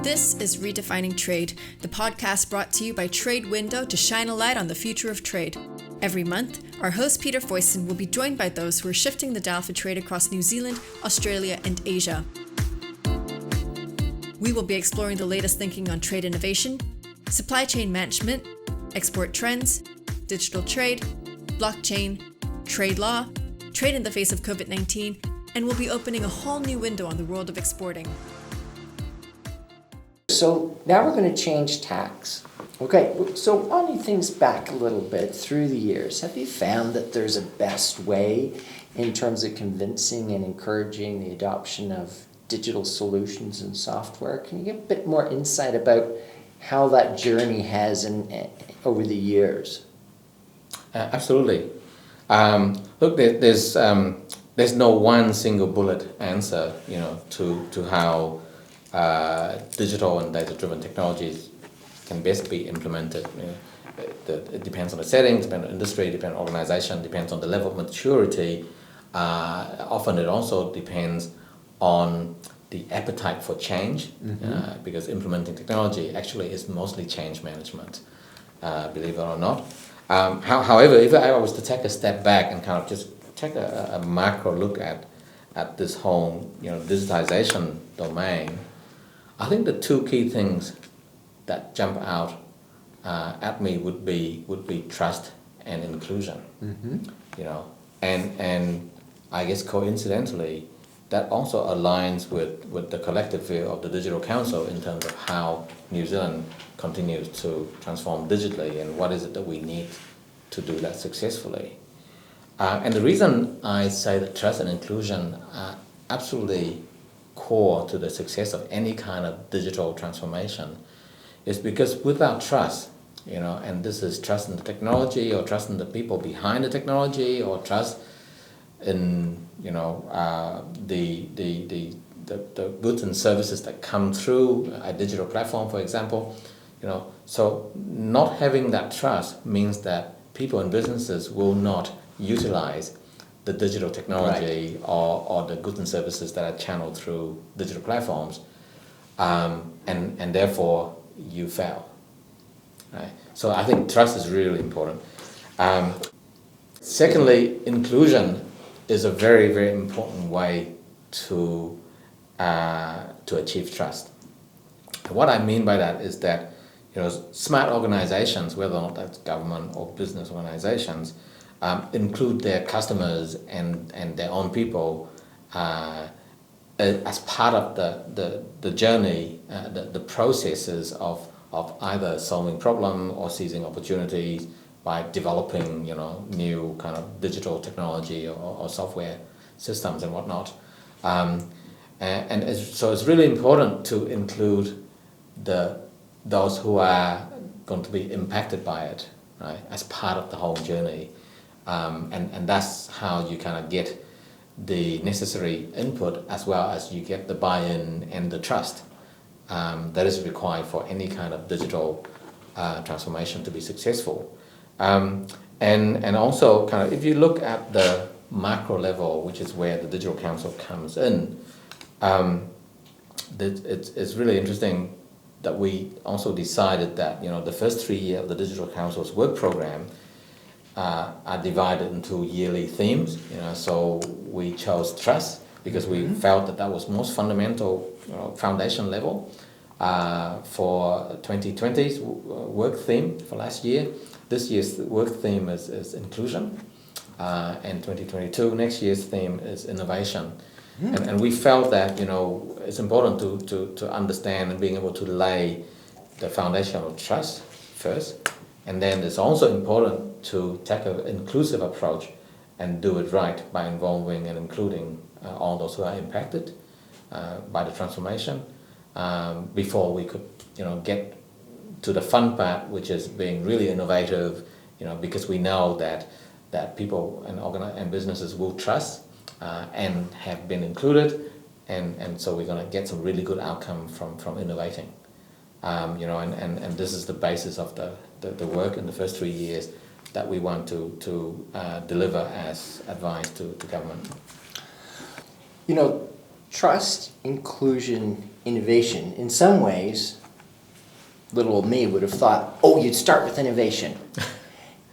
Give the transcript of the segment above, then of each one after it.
This is Redefining Trade, the podcast brought to you by TradeWindow to shine a light on the future of trade. Every month, our host Peter Foyston will be joined by those who are shifting the dial for trade across New Zealand, Australia, and Asia. We will be exploring the latest thinking on trade innovation, supply chain management, export trends, digital trade, blockchain, trade law, trade in the face of COVID-19, and we'll be opening a whole new window on the world of exporting. So now we're going to change tax. Okay, so running things back a little bit through the years, have you found that there's a best way in terms of convincing and encouraging the adoption of digital solutions and software? Can you give a bit more insight about how that journey has over the years? Absolutely. Look, there's no one single bullet answer, to how digital and data-driven technologies can best be implemented. It depends on the settings, depends on industry, depends on organization, depends on the level of maturity. Often it also depends on the appetite for change, because implementing technology actually is mostly change management, believe it or not. However, if I was to take a step back and kind of just take a macro look at this whole digitization domain, I think the two key things that jump out at me would be trust and inclusion. And I guess coincidentally, that also aligns with the collective view of the Digital Council in terms of how New Zealand continues to transform digitally and what is it that we need to do that successfully. And the reason I say that trust and inclusion are absolutely core to the success of any kind of digital transformation is because without trust, and this is trust in the technology or trust in the people behind the technology or trust in the goods and services that come through a digital platform, for example, so not having that trust means that people and businesses will not utilize the digital technology or the goods and services that are channeled through digital platforms, and therefore you fail. Right? So I think trust is really important. Secondly, inclusion is a very, very important way to achieve trust. What I mean by that is that smart organizations, whether or not that's government or business organizations, include their customers and their own people as part of the journey, the processes of either solving problem or seizing opportunities by developing new kind of digital technology or software systems and whatnot. So it's really important to include those who are going to be impacted by it, right, as part of the whole journey. And that's how you kind of get the necessary input as well as you get the buy-in and the trust that is required for any kind of digital transformation to be successful. And also kind of if you look at the macro level, which is where the Digital Council comes in, it's really interesting that we also decided that the first 3 years of the Digital Council's work program are divided into yearly themes. So we chose trust because we felt that was most fundamental, foundation level for 2020's work theme for last year. This year's work theme is inclusion, and 2022 next year's theme is innovation. And we felt that it's important to understand and being able to lay the foundation of trust first. And then it's also important to take an inclusive approach and do it right by involving and including all those who are impacted by the transformation before we could, get to the fun part, which is being really innovative, because we know that people and businesses will trust and have been included, and so we're going to get some really good outcome from innovating. And this is the basis of the work in the first 3 years that we want to deliver as advice to government. trust, inclusion, innovation. In some ways, little old me would have thought, oh, you'd start with innovation.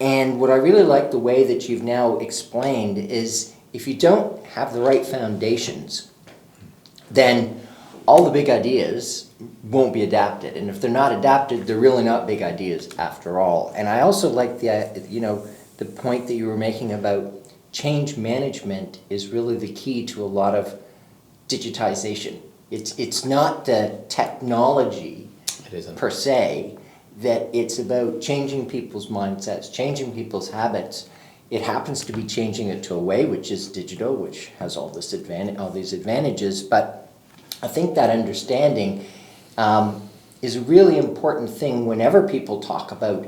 And what I really like the way that you've now explained is if you don't have the right foundations, then all the big ideas won't be adapted. And if they're not adapted, they're really not big ideas after all. And I also like the point that you were making about change management is really the key to a lot of digitization. It's not the technology per se, that it's about changing people's mindsets, changing people's habits. It happens to be changing it to a way which is digital, which has all these advantages. But I think that understanding is a really important thing whenever people talk about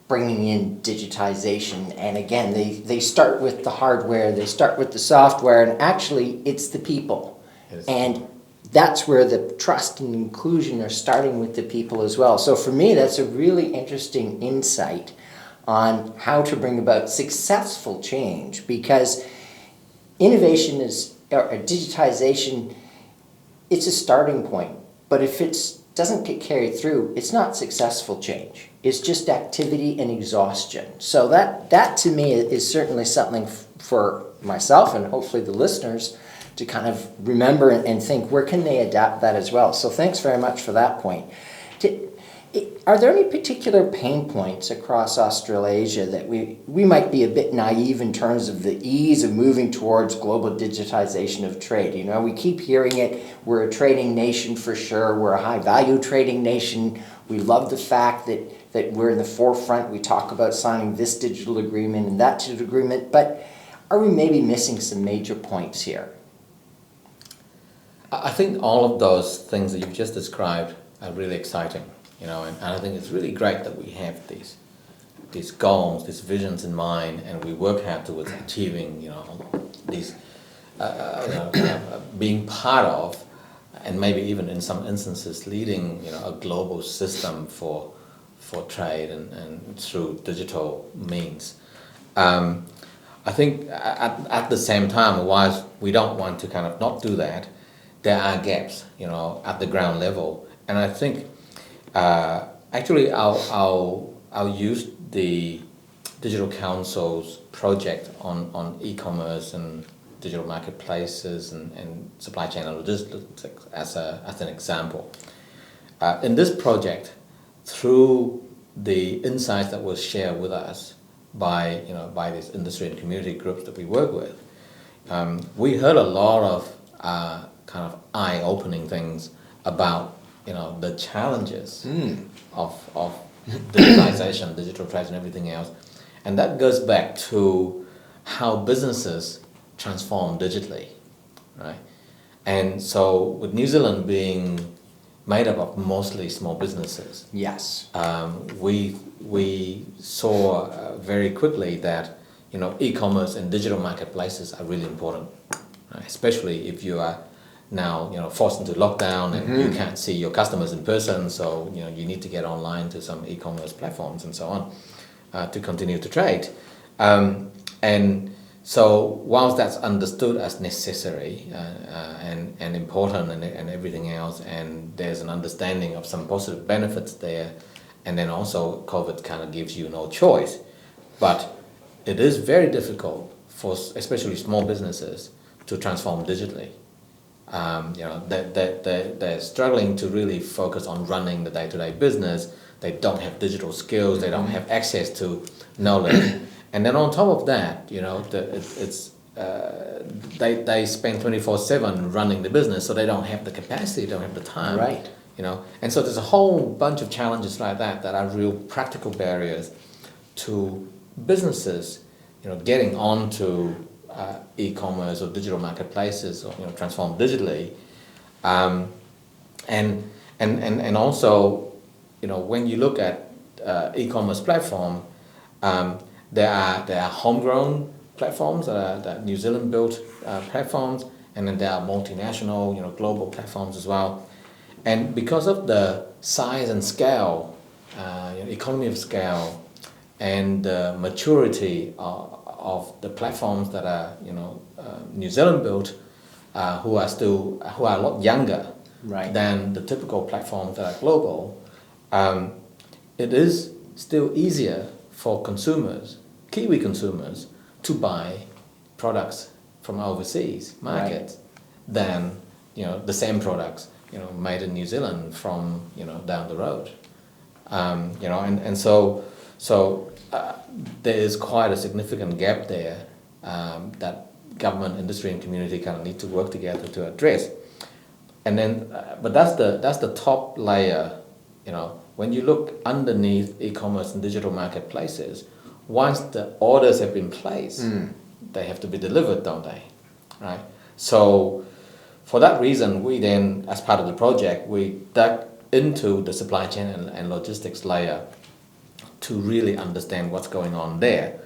bringing in digitization. And again, they start with the hardware, they start with the software, and actually it's the people. And that's where the trust and inclusion are starting with the people as well. So for me, that's a really interesting insight on how to bring about successful change, because innovation or digitization, it's a starting point. But if it doesn't get carried through, it's not successful change. It's just activity and exhaustion. So that to me is certainly something for myself and hopefully the listeners to kind of remember and think, where can they adapt that as well? So thanks very much for that point. Are there any particular pain points across Australasia that we might be a bit naive in terms of the ease of moving towards global digitization of trade? You know, we keep hearing it, we're a trading nation for sure, we're a high value trading nation, we love the fact that we're in the forefront, we talk about signing this digital agreement and that digital agreement, but are we maybe missing some major points here? I think all of those things that you've just described are really exciting, you know, and I think it's really great that we have these goals, these visions in mind, and we work hard towards achieving, you know, these, being part of, and maybe even in some instances leading, you know, a global system for trade and through digital means. I think at the same time, whilst we don't want to kind of not do that, there are gaps, you know, at the ground level. And I think actually I'll use the Digital Council's project on e-commerce and digital marketplaces and supply chain and logistics as an example. In this project, through the insights that were shared with us by these industry and community groups that we work with, we heard a lot of kind of eye-opening things about, you know, the challenges of digitalization, digital trade and everything else. And that goes back to how businesses transform digitally, right? And so with New Zealand being made up of mostly small businesses, yes, we saw very quickly that, you know, e-commerce and digital marketplaces are really important, right? Especially if you are now, you know, forced into lockdown and you can't see your customers in person, so, you know, you need to get online to some e-commerce platforms and so on to continue to trade. And so whilst that's understood as necessary and important and everything else, and there's an understanding of some positive benefits there, and then also COVID kind of gives you no choice, but it is very difficult for especially small businesses to transform digitally. You know, they're struggling to really focus on running the day-to-day business. They don't have digital skills. They don't have access to knowledge. And then on top of that, you know, they spend 24/7 running the business, so they don't have the capacity, don't have the time. Right. You know, and so there's a whole bunch of challenges like that are real practical barriers to businesses, you know, getting onto e-commerce or digital marketplaces, or, you know, transform digitally, and also, you know, when you look at e-commerce platform, there are homegrown platforms that are New Zealand built platforms, and then there are multinational, you know, global platforms as well. And because of the size and scale, you know, economy of scale, and the maturity of the platforms that are, you know, New Zealand built, who are a lot younger Right. than the typical platforms that are global, it is still easier for consumers, Kiwi consumers, to buy products from overseas markets than the same products made in New Zealand from down the road. And so there is quite a significant gap there that government, industry, and community kind of need to work together to address. And then, but that's the top layer. When you look underneath e-commerce and digital marketplaces, once the orders have been placed, they have to be delivered, don't they? Right. So, for that reason, we then, as part of the project, we dug into the supply chain and logistics layer to really understand what's going on there.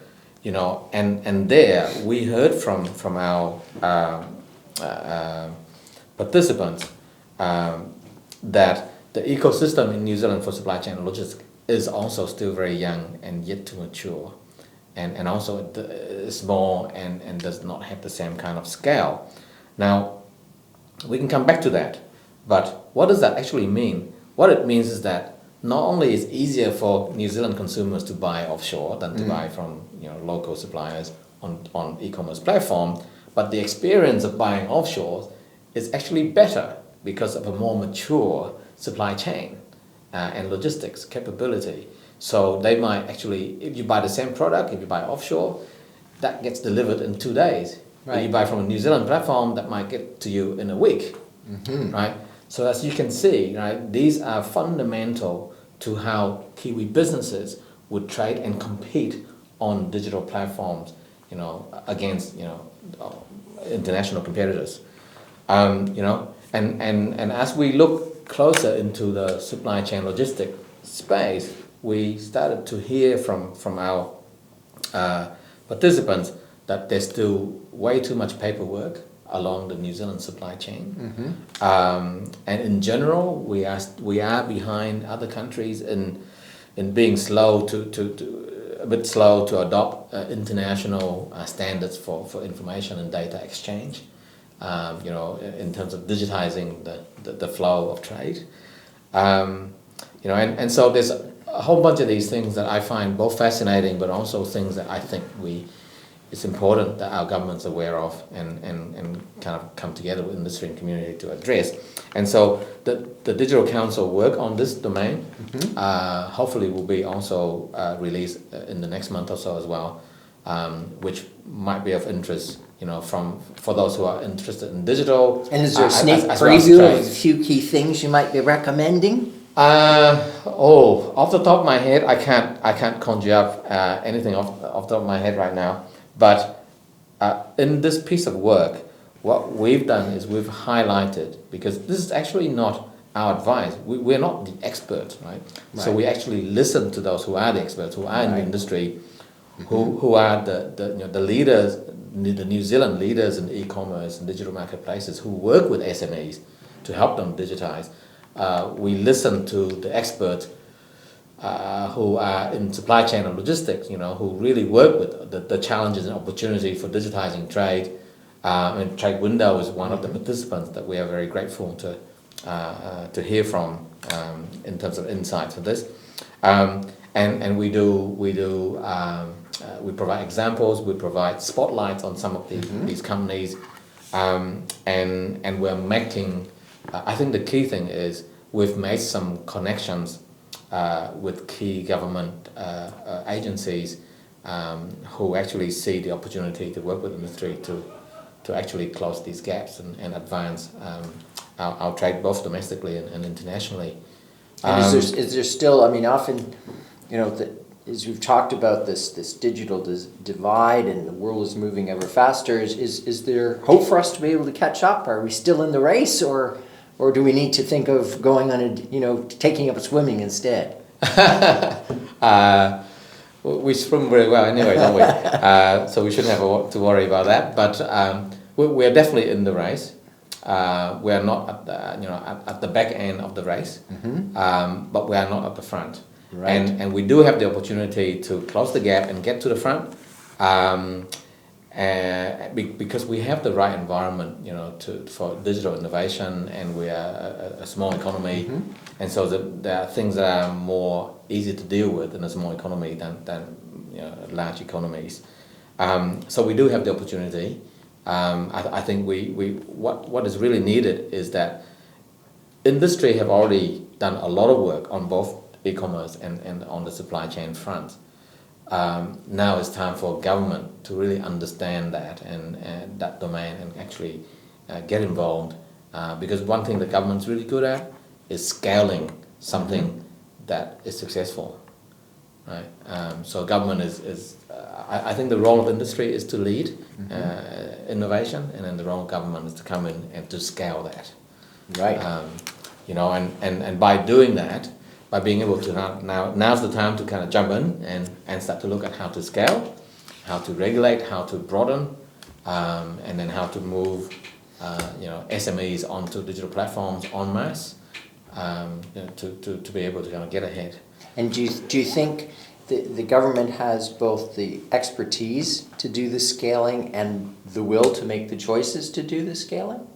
And there we heard from our participants that the ecosystem in New Zealand for supply chain and logistics is also still very young and yet to mature, and also small and does not have the same kind of scale. Now, we can come back to that, but what does that actually mean? What it means is that not only is it easier for New Zealand consumers to buy offshore than to buy from local suppliers on e-commerce platform, but the experience of buying offshore is actually better because of a more mature supply chain and logistics capability. So they might actually, if you buy the same product, if you buy offshore, that gets delivered in 2 days. Right. If you buy from a New Zealand platform, that might get to you in a week, right? So as you can see, right, these are fundamental to how Kiwi businesses would trade and compete on digital platforms, against international competitors, and as we look closer into the supply chain logistic space, we started to hear from our participants that there's still way too much paperwork along the New Zealand supply chain, and in general, we are behind other countries in being slow a bit slow to adopt international standards for information and data exchange. In terms of digitizing the flow of trade, and so there's a whole bunch of these things that I find both fascinating, but also things that I think it's important that our government's aware of and kind of come together with industry and community to address. And so the Digital Council work on this domain hopefully will be also released in the next month or so as well, which might be of interest, for those who are interested in digital. And is there a sneak preview of a few key things you might be recommending? Off the top of my head, I can't conjure up anything off the top of my head right now. But in this piece of work, what we've done is we've highlighted, because this is actually not our advice. We're not the experts, right? So we actually listen to those who are the experts, who are in the industry, who are the leaders, the New Zealand leaders in e-commerce and digital marketplaces who work with SMEs to help them digitize. We listen to the experts who are in supply chain and logistics, who really work with the challenges and opportunities for digitizing trade. And TradeWindow is one of the participants that we are very grateful to hear from in terms of insights of this. And we provide examples, we provide spotlights on some of these companies, and we're making. I think the key thing is we've made some connections with key government agencies who actually see the opportunity to work with industry to actually close these gaps and advance our trade both domestically and internationally. And is there still, often, as we've talked about this digital divide and the world is moving ever faster, is there hope for us to be able to catch up? Are we still in the race, or do we need to think of going on taking up swimming instead? We swim very well anyway, don't we? So we shouldn't have to worry about that. But we're definitely in the race. We're not at the back end of the race, but we are not at the front. Right. And we do have the opportunity to close the gap and get to the front. because we have the right environment, for digital innovation, and we are a small economy, and so there are things that are more easy to deal with in a small economy than large economies. So we do have the opportunity. I think what is really needed is that industry have already done a lot of work on both e-commerce and on the supply chain front. Now it's time for government to really understand that and that domain and actually get involved, because one thing the government's really good at is scaling something that is successful, right? So government is I think the role of industry is to lead innovation, and then the role of government is to come in and to scale that. Right. And by doing that, by being able to now's the time to kind of jump in and start to look at how to scale, how to regulate, how to broaden, and then how to move SMEs onto digital platforms en masse, to be able to kind of get ahead. And do you think the government has both the expertise to do the scaling and the will to make the choices to do the scaling?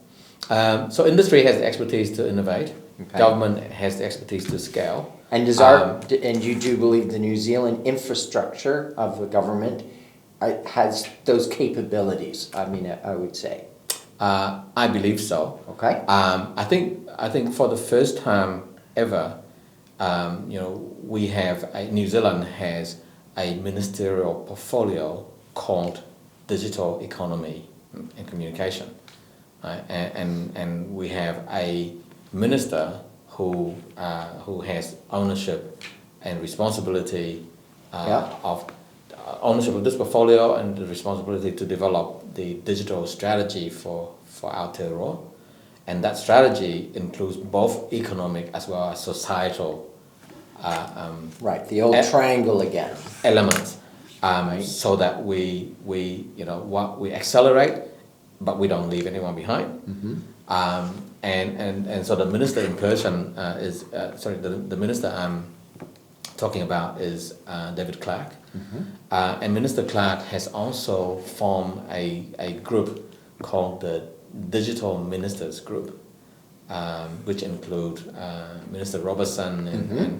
So industry has the expertise to innovate. Okay. Government has the expertise to scale. And and you do believe the New Zealand infrastructure of the government has those capabilities? I mean, I would say. I believe so. Okay. I think for the first time ever, New Zealand has a ministerial portfolio called Digital Economy and Communication, right? And we have a minister who has ownership and responsibility of ownership of this portfolio and the responsibility to develop the digital strategy for Aotearoa, and that strategy includes both economic as well as societal Right, the old triangle again. elements, Right. so that we accelerate, but we don't leave anyone behind. And so the minister in person the minister I'm talking about is David Clark. And Minister Clark has also formed a group called the Digital Ministers Group, which include Minister Robertson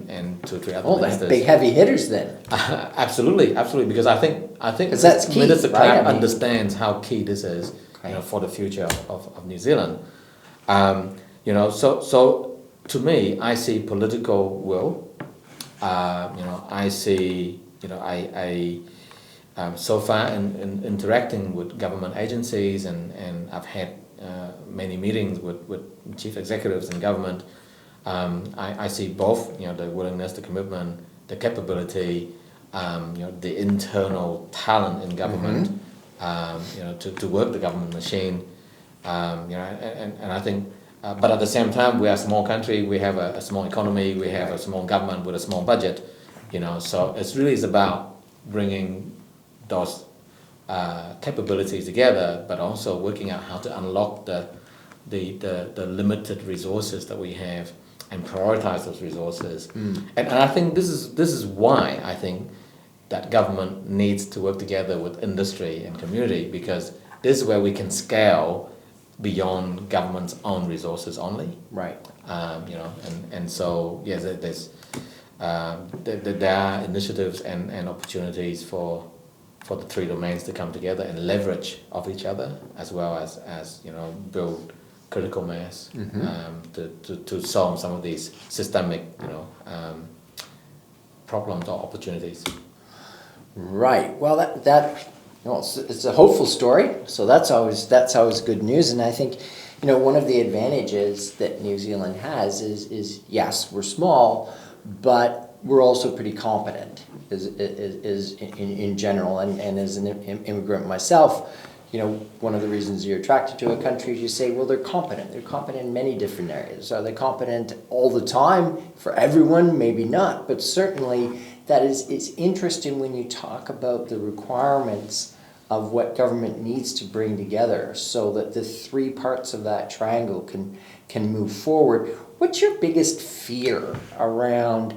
and two or three other ministers. Big heavy hitters then. Absolutely, because I think that's key, Minister Clark right? understands how key this is, for the future of New Zealand. So to me, I see political will. I see, so far in interacting with government agencies, and I've had many meetings with chief executives in government. I see both, the willingness, the commitment, the capability, the internal talent in government, to work the government machine, and I think. But at the same time, we are a small country. We have a small economy. We have a small government with a small budget. So it's really about bringing those capabilities together, but also working out how to unlock the limited resources that we have and prioritize those resources. And I think this is why I think that government needs to work together with industry and community, because this is where we can scale beyond government's own resources only. Right. And so yes, there are initiatives and opportunities for the three domains to come together and leverage off each other, as well as build critical mass to solve some of these systemic problems or opportunities. Right. Well, it's a hopeful story, so that's always good news. And I think, one of the advantages that New Zealand has is yes, we're small, but we're also pretty competent is in general. And as an immigrant myself, one of the reasons you're attracted to a country is you say, well, they're competent. They're competent in many different areas. Are they competent all the time for everyone? Maybe not, but certainly it's interesting when you talk about the requirements of what government needs to bring together so that the three parts of that triangle can move forward. What's your biggest fear around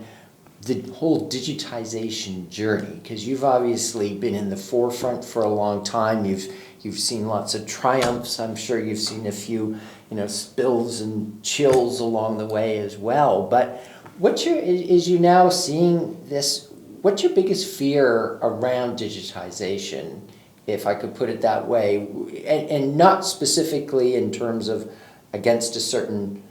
the whole digitization journey? Because you've obviously been in the forefront for a long time. You've seen lots of triumphs. I'm sure you've seen a few, spills and chills along the way as well. But is you now seeing this? What's your biggest fear around digitization, if I could put it that way, and not specifically in terms of against a certain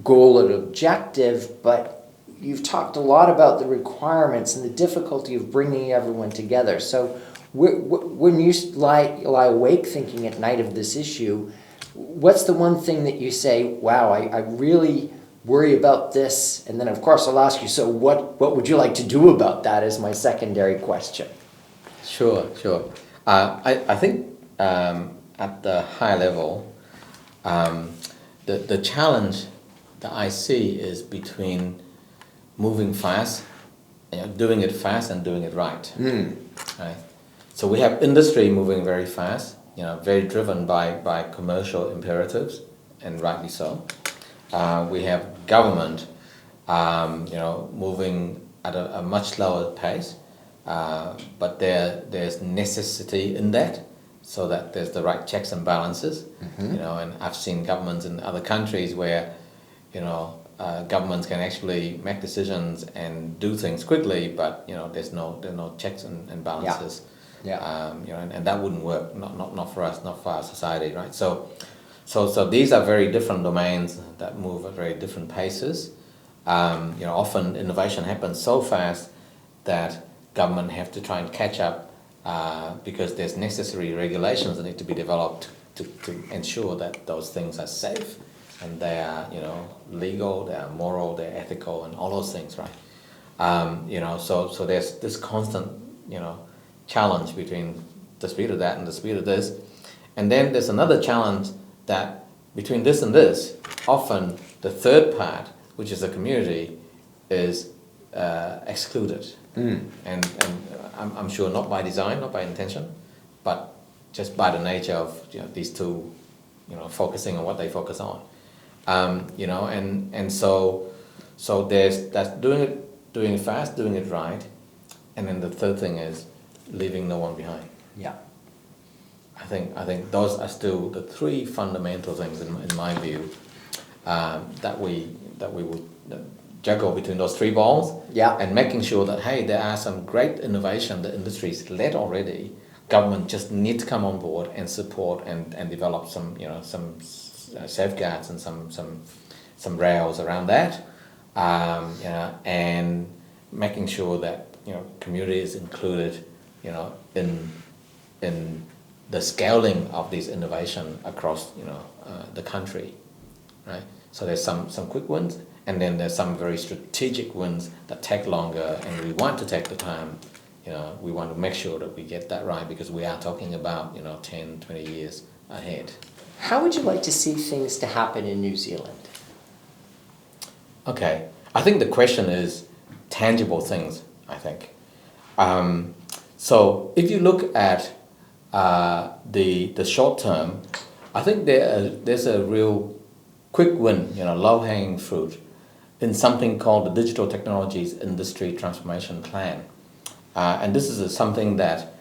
goal or objective, but you've talked a lot about the requirements and the difficulty of bringing everyone together. So when you lie awake thinking at night of this issue, what's the one thing that you say, wow, I really worry about this? And then, of course, I'll ask you, so what would you like to do about that as my secondary question? Sure. I think at the high level, the challenge that I see is between moving fast, doing it fast and doing it right. Right? So we have industry moving very fast, very driven by commercial imperatives, and rightly so. We have government, moving at a much slower pace, but there's necessity in that, so that there's the right checks and balances. And I've seen governments in other countries where, governments can actually make decisions and do things quickly, but there's no checks and balances. And that wouldn't work. Not for us, not for our society, right? So these are very different domains that move at very different paces. Often innovation happens so fast that government have to try and catch up because there's necessary regulations that need to be developed to ensure that those things are safe and they are legal, they are moral, they're ethical, and all those things, right? So there's this constant challenge between the speed of that and the speed of this, and then there's another challenge that between this and this, often the third part, which is the community, is excluded. And I'm sure not by design, not by intention, but just by the nature of these two, focusing on what they focus on. And so that's doing it fast, doing it right, and then the third thing is leaving no one behind. Yeah. I think those are still the three fundamental things in my view that we would juggle between those three balls. Yeah. And making sure that there are some great innovation the industry's led already. Government just need to come on board and support and develop some safeguards and some rails around that. And making sure that community is included in the scaling of these innovation across the country, right? So there's some quick wins, and then there's some very strategic wins that take longer, and we want to take the time. We want to make sure that we get that right, because we are talking about 10, 20 years ahead. How would you like to see things to happen in New Zealand? Okay, I think the question is tangible things, I think. So if you look at the short term, I think there's a real quick win, low-hanging fruit in something called the Digital Technologies Industry Transformation Plan. And this is something that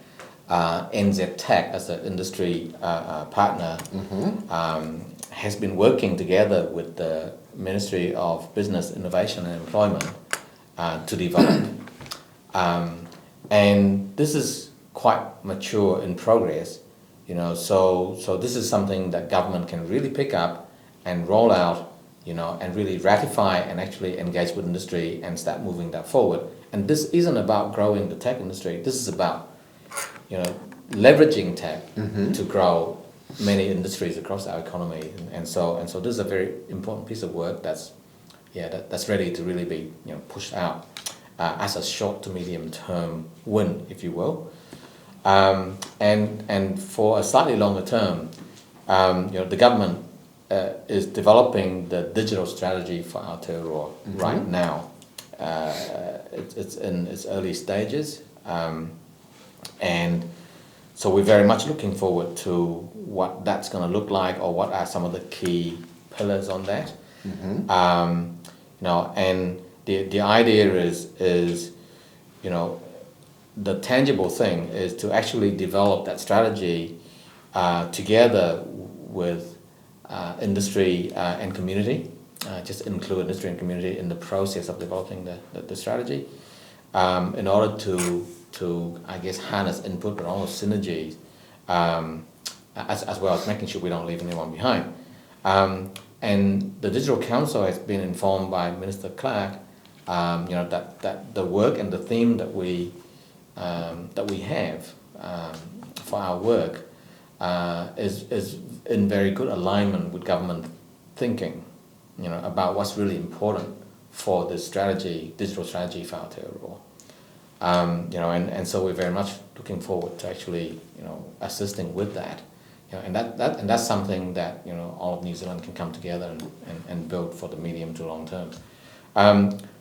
NZ Tech, as an industry partner, has been working together with the Ministry of Business, Innovation and Employment to develop. And this is quite mature in progress, so this is something that government can really pick up and roll out, and really ratify and actually engage with industry and start moving that forward. And this isn't about growing the tech industry. This is about, leveraging tech to grow many industries across our economy. And so this is a very important piece of work that's ready to really be pushed out as a short to medium term win, if you will. And for a slightly longer term, the government is developing the digital strategy for Aotearoa right now. It's in its early stages, and so we're very much looking forward to what that's going to look like, or what are some of the key pillars on that. the idea is, you know, the tangible thing is to actually develop that strategy together with industry and community. Just include industry and community in the process of developing the strategy, in order to I guess harness input and all the synergies, as well as making sure we don't leave anyone behind. And the Digital Council has been informed by Minister Clark, you know, that the work and the theme that we have for our work is in very good alignment with government thinking, you know, about what's really important for the strategy, digital strategy for Aotearoa. You know, and so we're very much looking forward to actually, you know, assisting with that. You know, and that's something that, you know, all of New Zealand can come together and build for the medium to long term.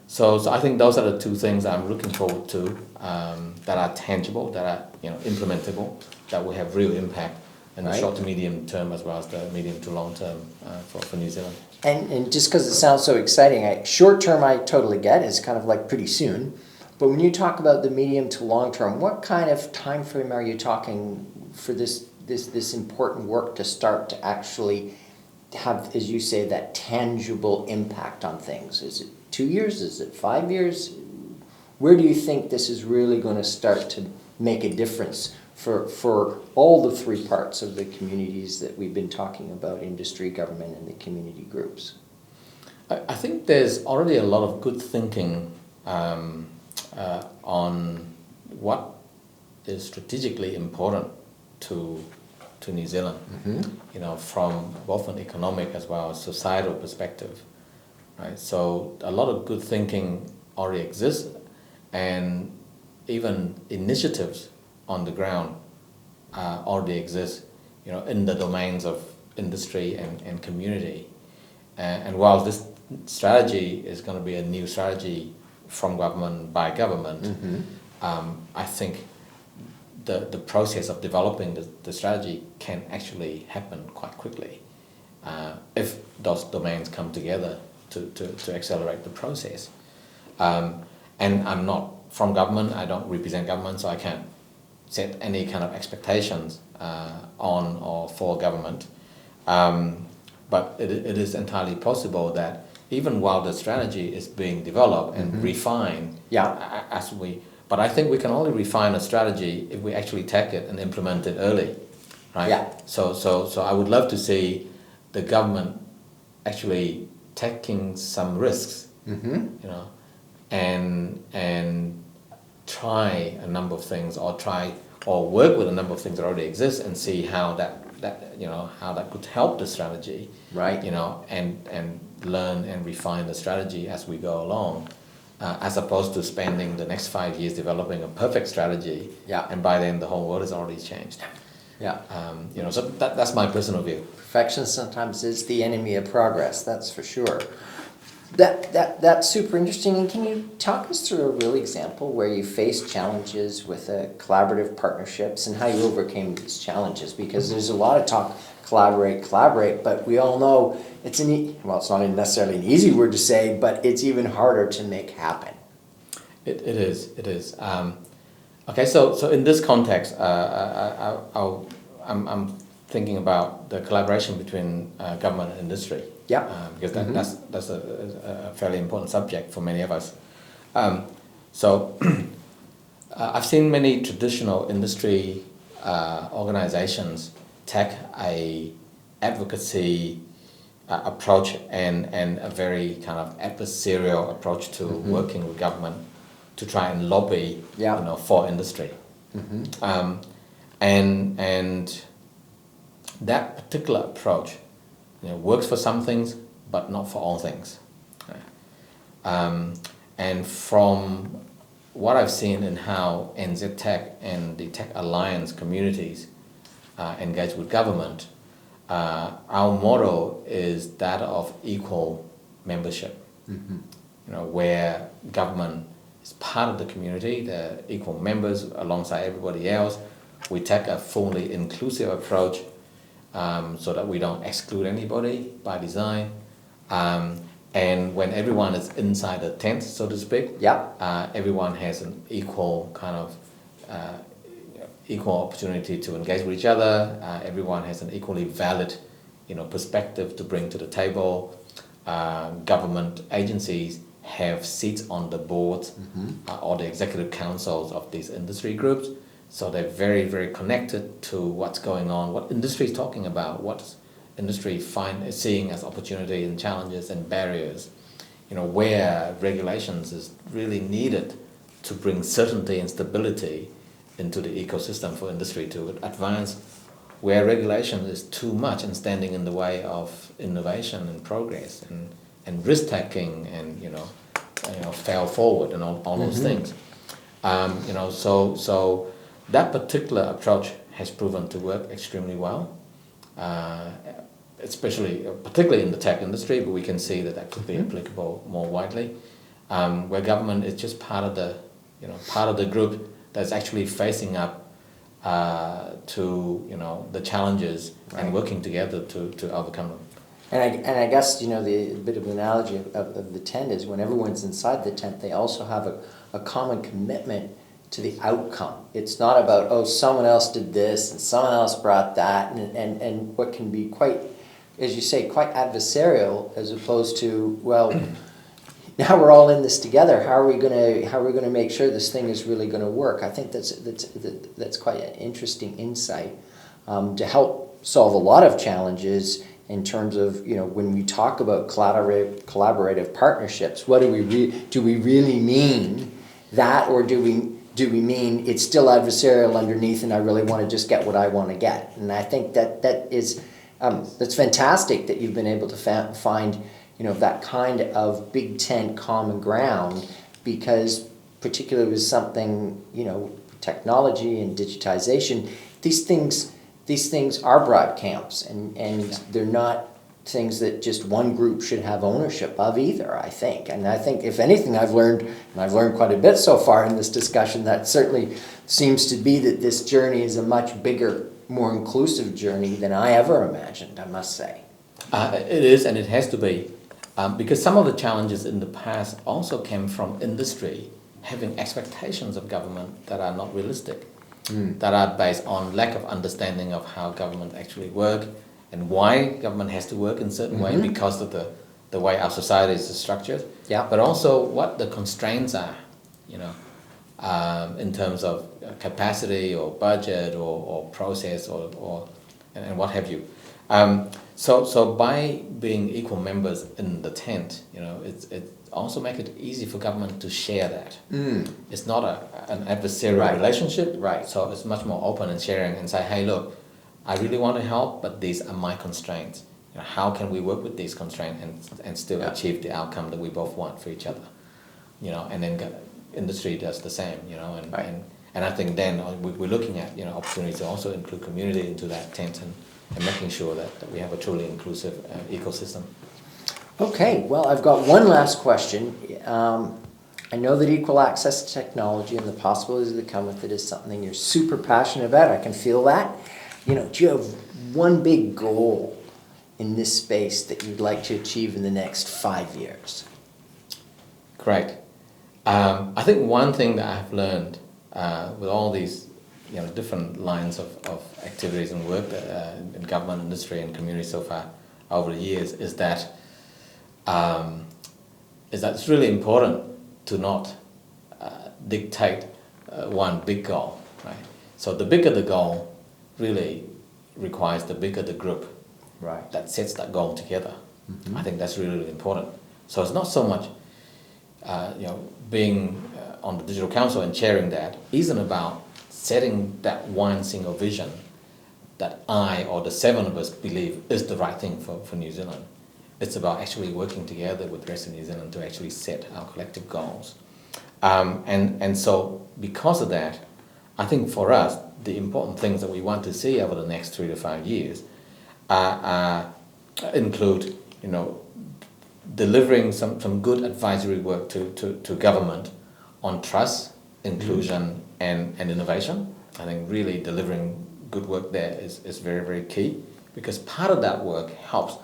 So I think those are the two things I'm looking forward to, that are tangible, that are, you know, implementable, that will have real impact in the short to medium term as well as the medium to long term for New Zealand. And just because it sounds so exciting, short term I totally get, it's kind of like pretty soon. But when you talk about the medium to long term, what kind of time frame are you talking for this important work to start to actually have, as you say, that tangible impact on things? Is it 2 years? Is it 5 years? Where do you think this is really going to start to make a difference for all the three parts of the communities that we've been talking about, industry, government, and the community groups? I think there's already a lot of good thinking on what is strategically important to New Zealand, you know, from both an economic as well as societal perspective, right? So a lot of good thinking already exists, and even initiatives on the ground already exist, you know, in the domains of industry and community. And while this strategy is going to be a new strategy from government by government, I think the process of developing the strategy can actually happen quite quickly if those domains come together to accelerate the process. And I'm not from government, I don't represent government, so I can't set any kind of expectations on or for government. But it is entirely possible that even while the strategy is being developed and refined, but I think we can only refine a strategy if we actually take it and implement it early, right? Yeah. So I would love to see the government actually taking some risks, you know, and try a number of things, or work with a number of things that already exist and see how that you know, how that could help the strategy, right? You know, and learn and refine the strategy as we go along, as opposed to spending the next 5 years developing a perfect strategy, and by then the whole world has already changed. You know, so that's my personal view. Perfection sometimes is the enemy of progress, that's for sure. That's super interesting. And can you talk us through a real example where you faced challenges with collaborative partnerships and how you overcame these challenges? Because there's a lot of talk, collaborate, but we all know it's it's not necessarily an easy word to say, but it's even harder to make happen. It is. Okay, so in this context, I'm thinking about the collaboration between government and industry. Because that's a fairly important subject for many of us. So I've seen many traditional industry organizations take a advocacy approach and a very kind of adversarial approach to working with government to try and lobby, you know, for industry. And that particular approach, you know, works for some things, but not for all things. And from what I've seen in how NZ Tech and the Tech Alliance communities engage with government, our model is that of equal membership. You know, where government is part of the community, they're equal members alongside everybody else. We take a fully inclusive approach, so that we don't exclude anybody by design, And when everyone is inside the tent, so to speak, everyone has an equal kind of equal opportunity to engage with each other. Everyone has an equally valid, perspective to bring to the table. Government agencies have seats on the boards or the executive councils of these industry groups. So they're very, very connected to what's going on, what industry is talking about, what industry is seeing as opportunity and challenges and barriers, where regulations is really needed to bring certainty and stability into the ecosystem for industry to advance, where regulation is too much and standing in the way of innovation and progress and risk-taking and, fail forward and all those things. So that particular approach has proven to work extremely well, particularly in the tech industry, but we can see that could be applicable more widely, where government is just part of the group that's actually facing up to the challenges and working together to overcome them. And I guess the bit of analogy of the tent is when everyone's inside the tent, they also have a common commitment to the outcome. It's not about someone else did this and someone else brought that, and what can be quite, as you say, quite adversarial, as opposed to now we're all in this together. How are we going to make sure this thing is really going to work? I think that's quite an interesting insight to help solve a lot of challenges in terms of when we talk about collaborative partnerships. What do we really mean that, or do we mean it's still adversarial underneath, and I really want to just get what I want to get? And I think that's fantastic that you've been able to find that kind of big tent common ground, because particularly with something, technology and digitization, these things are broad camps, and they're not things that just one group should have ownership of either, I think. And I think, if anything, I've learned quite a bit so far in this discussion, that certainly seems to be that this journey is a much bigger, more inclusive journey than I ever imagined, I must say. It is, and it has to be. Because some of the challenges in the past also came from industry having expectations of government that are not realistic, that are based on lack of understanding of how government actually work and why government has to work in a certain way because of the way our society is structured, but also what the constraints are, in terms of capacity or budget or process and what have you. So by being equal members in the tent, it also makes it easy for government to share that. It's not an adversarial relationship, so it's much more open and sharing and say, hey, look, I really want to help, but these are my constraints. How can we work with these constraints and still achieve the outcome that we both want for each other? And then industry does the same, and I think then we're looking at opportunities to also include community into that tent and making sure that we have a truly inclusive ecosystem. Okay, well, I've got one last question. I know that equal access to technology and the possibilities that come with it is something you're super passionate about. I can feel that. Do you have one big goal in this space that you'd like to achieve in the next 5 years? Great. I think one thing that I've learned with all these different lines of activities and work in government, industry, and community so far over the years is that it's really important to not dictate one big goal, right? So the bigger the goal really requires the bigger the group that sets that goal together. I think that's really, really important. So it's not so much being on the Digital Council and chairing that isn't about setting that one single vision that I or the 7 of us believe is the right thing for New Zealand. It's about actually working together with the rest of New Zealand to actually set our collective goals. And so because of that, I think for us, the important things that we want to see over the next 3 to 5 years include, delivering some good advisory work to government on trust, inclusion, and innovation. I think really delivering good work there is very, very key, because part of that work helps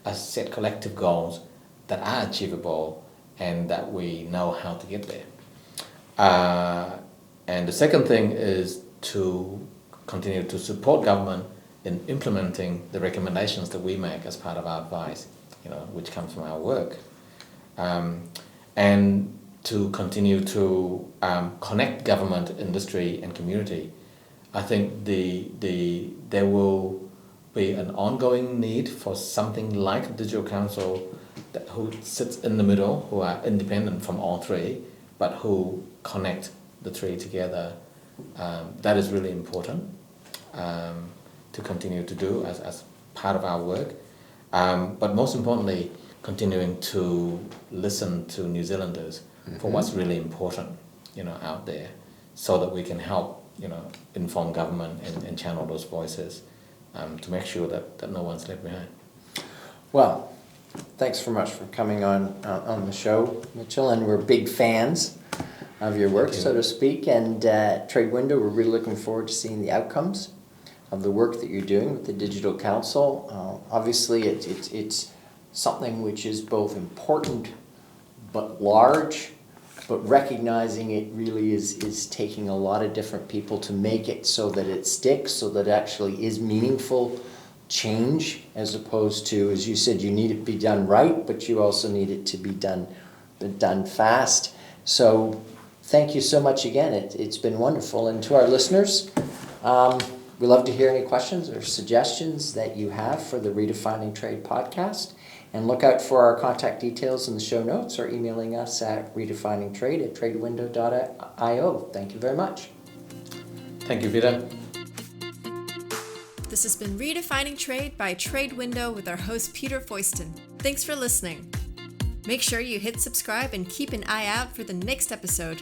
us set collective goals that are achievable and that we know how to get there. And the second thing is to continue to support government in implementing the recommendations that we make as part of our advice, which comes from our work. And to continue to connect government, industry, and community. I think there will be an ongoing need for something like a digital council who sits in the middle, who are independent from all three, but who connect the three together. That is really important to continue to do as part of our work. But most importantly, continuing to listen to New Zealanders for what's really important, out there, so that we can help, inform government and channel those voices to make sure that no one's left behind. Well, thanks very much for coming on the show, Mitchell, and we're big fans of your work, so to speak, and TradeWindow, we're really looking forward to seeing the outcomes of the work that you're doing with the Digital Council. Obviously, it's something which is both important but large, but recognizing it really is taking a lot of different people to make it so that it sticks, so that it actually is meaningful change, as opposed to, as you said, you need it to be done right, but you also need it to be done fast. So thank you so much again. It's been wonderful. And to our listeners, we love to hear any questions or suggestions that you have for the Redefining Trade podcast. And look out for our contact details in the show notes or emailing us at redefiningtrade@tradewindow.io. Thank you very much. Thank you, Peter. This has been Redefining Trade by TradeWindow with our host Peter Foyston. Thanks for listening. Make sure you hit subscribe and keep an eye out for the next episode.